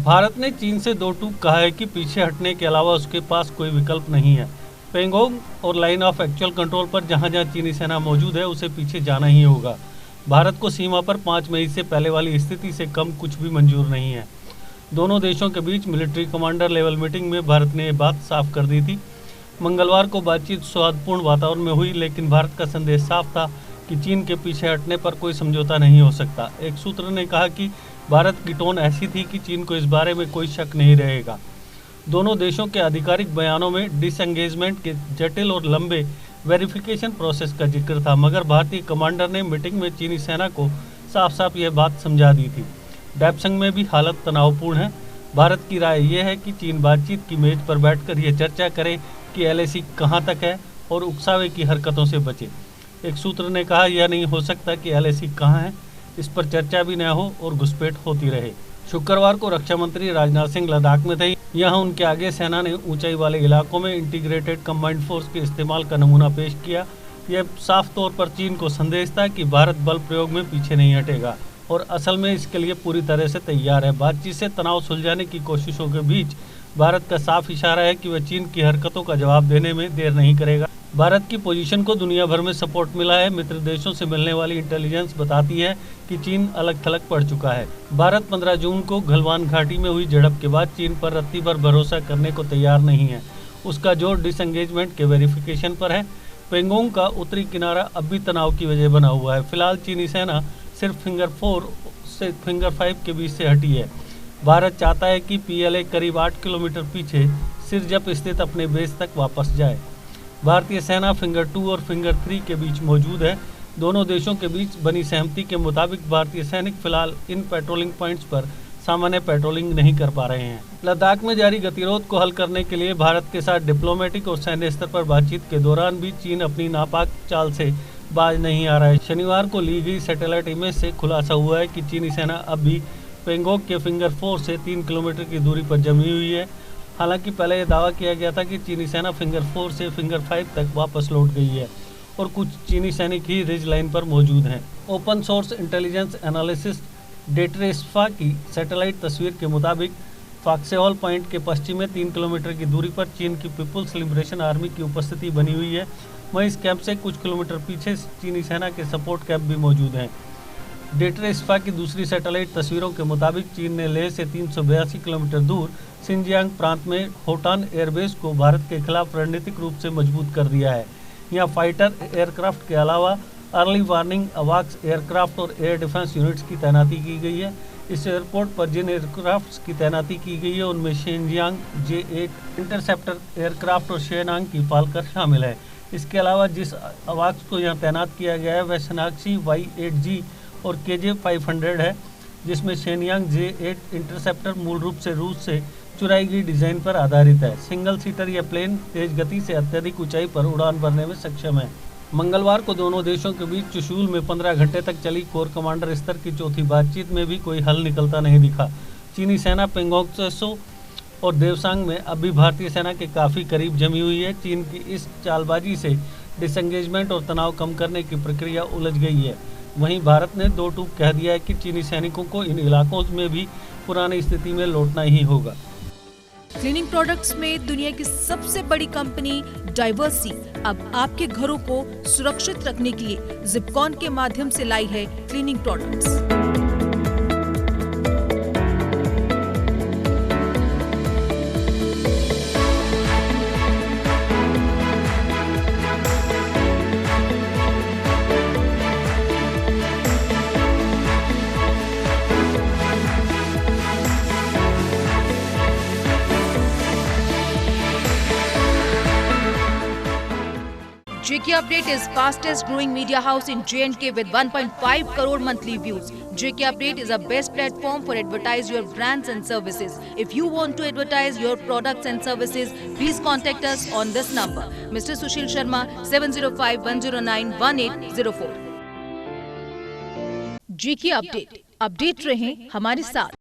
भारत ने चीन से दो टूक कहा है कि पीछे हटने के अलावा उसके पास कोई विकल्प नहीं है। पेंगोंग और लाइन ऑफ एक्चुअल कंट्रोल पर जहां जहां चीनी सेना मौजूद है उसे पीछे जाना ही होगा। भारत को सीमा पर 5 मई से पहले वाली स्थिति से कम कुछ भी मंजूर नहीं है। दोनों देशों के बीच मिलिट्री कमांडर लेवल मीटिंग में भारत ने ये बात साफ कर दी थी। मंगलवार को बातचीत सौहार्दपूर्ण वातावरण में हुई, लेकिन भारत का संदेश साफ था कि चीन के पीछे हटने पर कोई समझौता नहीं हो सकता। एक सूत्र ने कहा कि भारत की टोन ऐसी थी कि चीन को इस बारे में कोई शक नहीं रहेगा। दोनों देशों के आधिकारिक बयानों में डिसएंगेजमेंट के जटिल और लंबे वेरिफिकेशन प्रोसेस का जिक्र था, मगर भारतीय कमांडर ने मीटिंग में चीनी सेना को साफ साफ यह बात समझा दी थी। डैपसंग में भी हालत तनावपूर्ण है। भारत की राय यह है कि चीन बातचीत की मेज पर बैठकर यह चर्चा करे कि LAC कहां तक है और उकसावे की हरकतों से बचे। एक सूत्र ने कहा, यह नहीं हो सकता कि LAC कहां है, इस पर चर्चा भी न हो और घुसपैठ होती रहे। शुक्रवार को रक्षा मंत्री राजनाथ सिंह लद्दाख में थे। यहां उनके आगे सेना ने ऊंचाई वाले इलाकों में इंटीग्रेटेड कंबाइंड फोर्स के इस्तेमाल का नमूना पेश किया। यह साफ तौर पर चीन को संदेश था कि भारत बल प्रयोग में पीछे नहीं हटेगा और असल में इसके लिए पूरी तरह से तैयार है। बातचीत से तनाव सुलझाने की कोशिशों के बीच भारत का साफ इशारा है कि वह चीन की हरकतों का जवाब देने में देर नहीं करेगा। भारत की पोजीशन को दुनिया भर में सपोर्ट मिला है। मित्र देशों से मिलने वाली इंटेलिजेंस बताती है कि चीन अलग थलग पड़ चुका है। भारत 15 जून को गलवान घाटी में हुई झड़प के बाद चीन पर रत्ती भर भरोसा करने को तैयार नहीं है। उसका जोर डिसएंगेजमेंट के वेरिफिकेशन पर है। पेंगोंग का उत्तरी किनारा अब भी तनाव की वजह बना हुआ है। फिलहाल चीनी सेना सिर्फ फिंगर 4 से फिंगर 5 के बीच से हटी है। भारत चाहता है कि PLA करीब 8 किलोमीटर पीछे सिरजप स्थित अपने बेस तक वापस जाए। भारतीय सेना फिंगर 2 और फिंगर 3 के बीच मौजूद है। दोनों देशों के बीच बनी सहमति के मुताबिक भारतीय सैनिक फिलहाल इन पेट्रोलिंग पॉइंट्स पर सामान्य पेट्रोलिंग नहीं कर पा रहे हैं। लद्दाख में जारी गतिरोध को हल करने के लिए भारत के साथ डिप्लोमेटिक और सैन्य स्तर पर बातचीत के दौरान भी चीन अपनी नापाक चाल से बाज नहीं आ रहा है। शनिवार को ली गई सैटेलाइट इमेज से खुलासा हुआ है कि चीनी सेना अब भी पेंगोंग के फिंगर 4 से 3 किलोमीटर की दूरी पर जमी हुई है। हालांकि पहले यह दावा किया गया था कि चीनी सेना फिंगर 4 से फिंगर 5 तक वापस लौट गई है और कुछ चीनी सैनिक ही रिज लाइन पर मौजूद हैं। ओपन सोर्स इंटेलिजेंस एनालिसिस डेट्रेस्फा की सैटेलाइट तस्वीर के मुताबिक फॉक्सेहॉल पॉइंट के पश्चिम में 3 किलोमीटर की दूरी पर चीन की पीपुल्स लिबरेशन आर्मी की उपस्थिति बनी हुई है। वहीं इस कैंप से कुछ किलोमीटर पीछे चीनी सेना के सपोर्ट कैंप भी मौजूद हैं। डेट्रेस्फा की दूसरी सैटेलाइट तस्वीरों के मुताबिक चीन ने लेह से 382 किलोमीटर दूर सिंजियांग प्रांत में होटान एयरबेस को भारत के खिलाफ रणनीतिक रूप से मजबूत कर दिया है। यहाँ फाइटर एयरक्राफ्ट के अलावा अर्ली वार्निंग अवाक्स एयरक्राफ्ट और एयर डिफेंस यूनिट्स की तैनाती की गई है। इस एयरपोर्ट पर जिन एयरक्राफ्ट की तैनाती की गई है उनमें शेनजियांग J-8 इंटरसेप्टर एयरक्राफ्ट और शेनांग की फाल्कर शामिल है। इसके अलावा जिस अवाक्स को यहाँ तैनात किया गया है वह शनाक्षी Y-8G और KJ-500 है, जिसमें शेनयांग J-8 इंटरसेप्टर मूल रूप से रूस से चुराई गई डिजाइन पर आधारित है। सिंगल सीटर यह प्लेन तेज गति से अत्यधिक ऊंचाई पर उड़ान भरने में सक्षम है। मंगलवार को दोनों देशों के बीच चुशूल में 15 घंटे तक चली कोर कमांडर स्तर की चौथी बातचीत में भी कोई हल निकलता नहीं दिखा। चीनी सेना पेंगोंग त्सो और देवसांग में अब भी भारतीय सेना के काफ़ी करीब जमी हुई है। चीन की इस चालबाजी से डिसएंगेजमेंट और तनाव कम करने की प्रक्रिया उलझ गई है। वहीं भारत ने दो टूक कह दिया है कि चीनी सैनिकों को इन इलाकों में भी पुरानी स्थिति में लौटना ही होगा। क्लीनिंग प्रोडक्ट्स में दुनिया की सबसे बड़ी कंपनी डाइवर्सी अब आपके घरों को सुरक्षित रखने के लिए जिपकॉन के माध्यम से लाई है cleaning products. JK Update is fastest growing media house in J&K with 1.5 crore monthly views. JK Update is a best platform for advertise your brands and services. If you want to advertise your products and services, please contact us on this number. Mr. Sushil Sharma 705-109-1804. JK Update. Update रहें हमारे साथ।